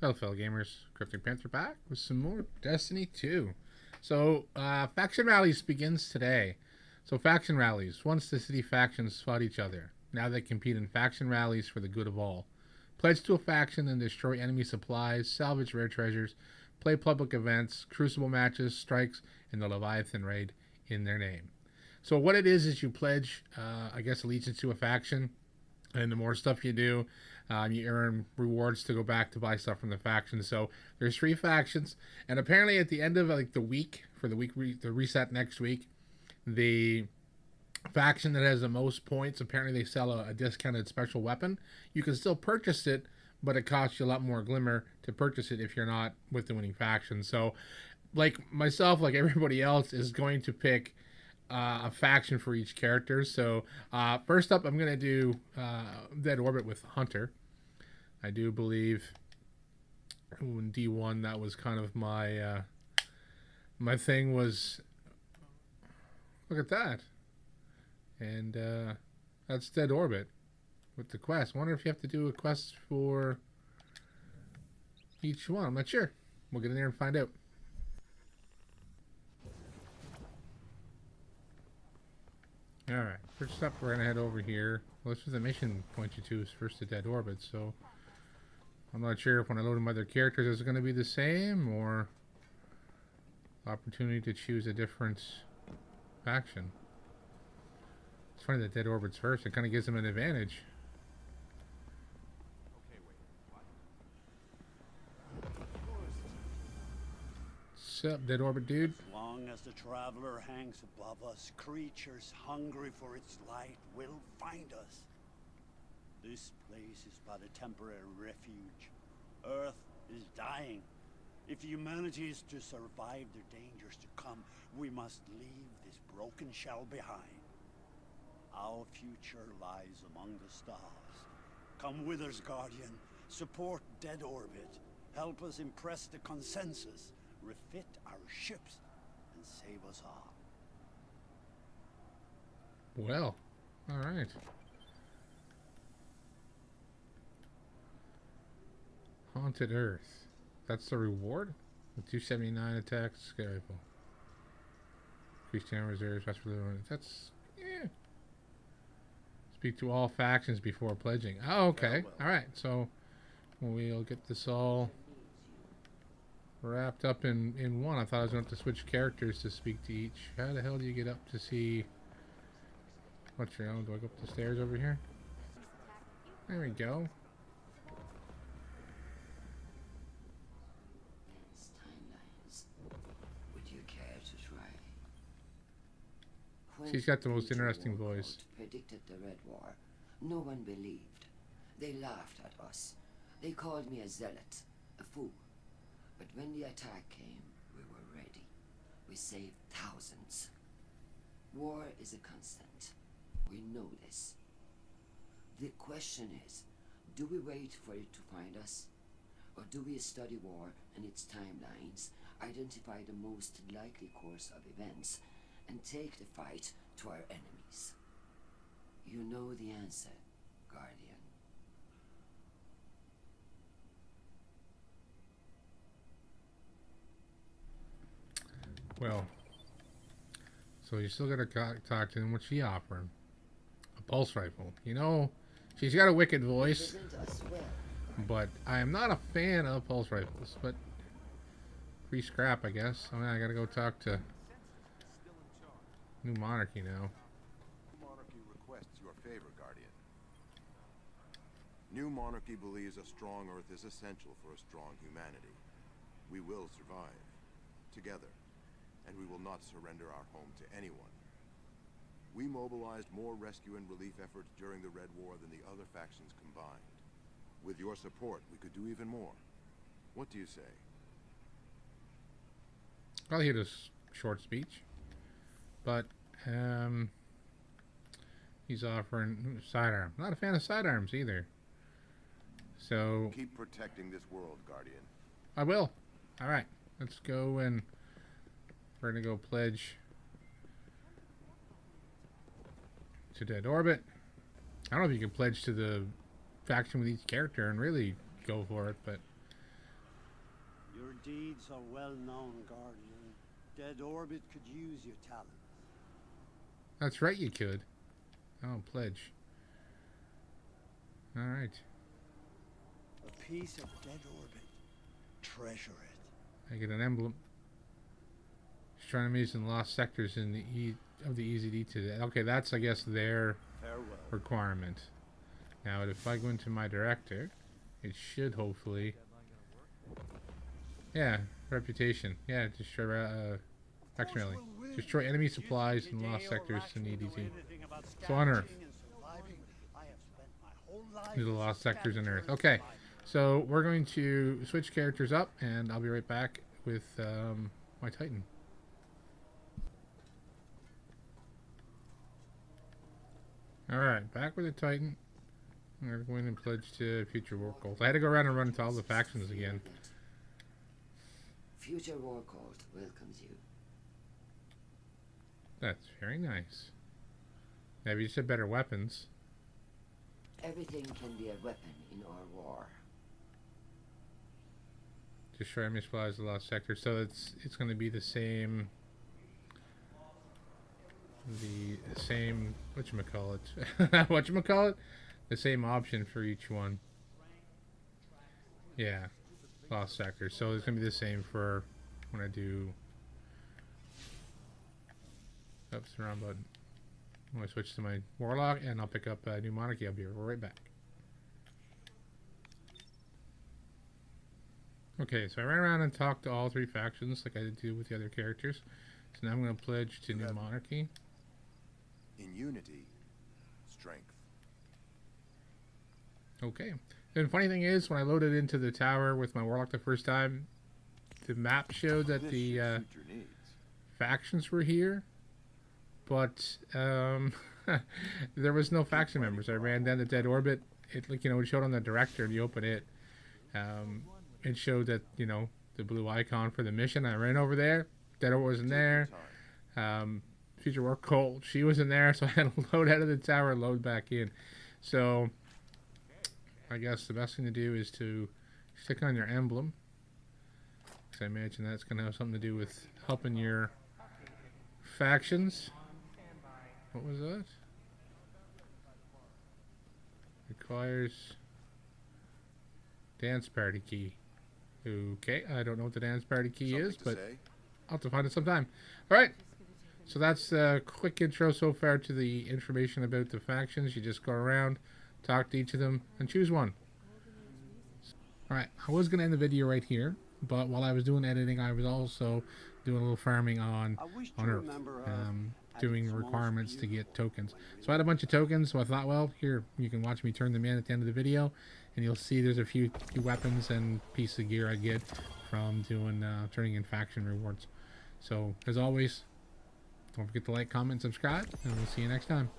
Hello, fellow gamers. Cryptic Panther back with some more Destiny 2. So, faction rallies begins today. So, faction rallies. Once the city factions fought each other. Now they compete in faction rallies for the good of all. Pledge to a faction and destroy enemy supplies, salvage rare treasures, play public events, crucible matches, strikes, and the Leviathan raid in their name. So, what it is you pledge, I guess, allegiance to a faction, and the more stuff you do, you earn rewards to go back to buy stuff from the factions. So there's 3 factions, and apparently at the end of like the week for the reset next week, the faction that has the most points, apparently they sell a discounted special weapon. You can still purchase it, but it costs you a lot more glimmer to purchase it if you're not with the winning faction. So, like myself, like everybody else, is going to pick a faction for each character. So first up, I'm gonna do Dead Orbit with Hunter. I do believe in D1 that was kind of my thing was. Look at that, and that's Dead Orbit with the quest. I wonder if you have to do a quest for each one. I'm not sure. We'll get in there and find out. Alright, first up we're going to head over here. Well, this is the mission point you to is first to Dead Orbit, so I'm not sure if when I load them other characters is it going to be the same or opportunity to choose a different faction. It's funny that Dead Orbit's first, it kind of gives them an advantage. What's up, Dead Orbit dude? As long as the traveler hangs above us, creatures hungry for its light will find us. This place is but a temporary refuge. Earth is dying. If humanity is to survive the dangers to come, we must leave this broken shell behind. Our future lies among the stars. Come with us, Guardian. Support Dead Orbit. Help us impress the consensus. Refit our ships and save us all. Well, alright. Haunted Earth. That's the reward? With 279 attacks, scary rifle. Increased down reserves, that's for the That's yeah. Speak to all factions before pledging. Oh, okay. Alright, so we'll get this all wrapped up in one. I thought I was going to have to switch characters to speak to each. How the hell do you get up to see what's your own? Do I go up the stairs over here? There we go. Timelines. Would you care to try? She's got the most interesting voice. Predicted the Red War. No one believed. They laughed at us. They called me a zealot, a fool. But when the attack came, we were ready. We saved thousands. War is a constant. We know this. The question is, do we wait for it to find us? Or do we study war and its timelines, identify the most likely course of events, and take the fight to our enemies? You know the answer, Guardian. Well, so you still gotta talk to him. What's she offering? A pulse rifle. You know, she's got a wicked voice, but I am not a fan of pulse rifles. But free scrap, I guess. I mean, I gotta go talk to New Monarchy now. Monarchy requests your favor, Guardian. New Monarchy believes a strong Earth is essential for a strong humanity. We will survive together. And we will not surrender our home to anyone. We mobilized more rescue and relief efforts during the Red War than the other factions combined. With your support, we could do even more. What do you say? I'll hear this short speech, but he's offering sidearm. Not a fan of sidearms either. So keep protecting this world, Guardian. I will. All right, let's go and. We're going to go pledge to Dead Orbit. I don't know if you can pledge to the faction with each character and really go for it, but Your deeds are well known, Guardian. Dead Orbit could use your talents. That's right, you could. Oh, pledge. Alright. A piece of Dead Orbit. Treasure it. I get an emblem. Astronomies and lost sectors in the of the EZD today. Okay, that's, I guess, their Farewell. requirement. Now, if I go into my director, it should hopefully... Yeah, reputation. Yeah, destroy faction rally. Destroy enemy supplies and lost sectors in EDT. So on Earth. These are the lost sectors on Earth. Okay, so we're going to switch characters up, and I'll be right back with my Titan. Alright, back with the Titan. We're going to pledge to Future War Cult. I had to go around and run into all the factions again. Future War Cult welcomes you. That's very nice. Maybe you said better weapons. Everything can be a weapon in our war. Destroy enemy supplies, the lost sector. So it's going to be the same. The same whatchamacallit. Whatchamacallit? The same option for each one. Yeah. Lost sector. So it's going to be the same for when I do... Oops, the wrong button. I'm going to switch to my Warlock and I'll pick up a new monarchy. I'll be right back. Okay, so I ran around and talked to all three factions like I did do with the other characters. So now I'm going to pledge to new monarchy. In unity, strength. Okay. And the funny thing is, when I loaded into the tower with my Warlock the first time, the map showed that the factions were here, but there was no faction members. I ran down the Dead Orbit. It, like, you know, it showed on the director, and you open it. It showed that, you know, the blue icon for the mission. I ran over there. Dead Orbit wasn't there. Future War Cult, she wasn't there, so I had to load out of the tower and load back in. So I guess the best thing to do is to stick on your emblem, because I imagine that's going to have something to do with helping your factions. What was that? Requires dance party key. Okay, I don't know what the dance party key is, but I'll have to find it sometime. Alright, so that's a quick intro so far to the information about the factions. You just go around, talk to each of them, and choose one. Alright, I was going to end the video right here, but while I was doing editing, I was also doing a little farming on Earth, doing requirements to get tokens. So I had a bunch of tokens, so I thought, well, here, you can watch me turn them in at the end of the video, and you'll see there's a few weapons and pieces of gear I get from doing turning in faction rewards. So, as always, don't forget to like, comment, subscribe, and we'll see you next time.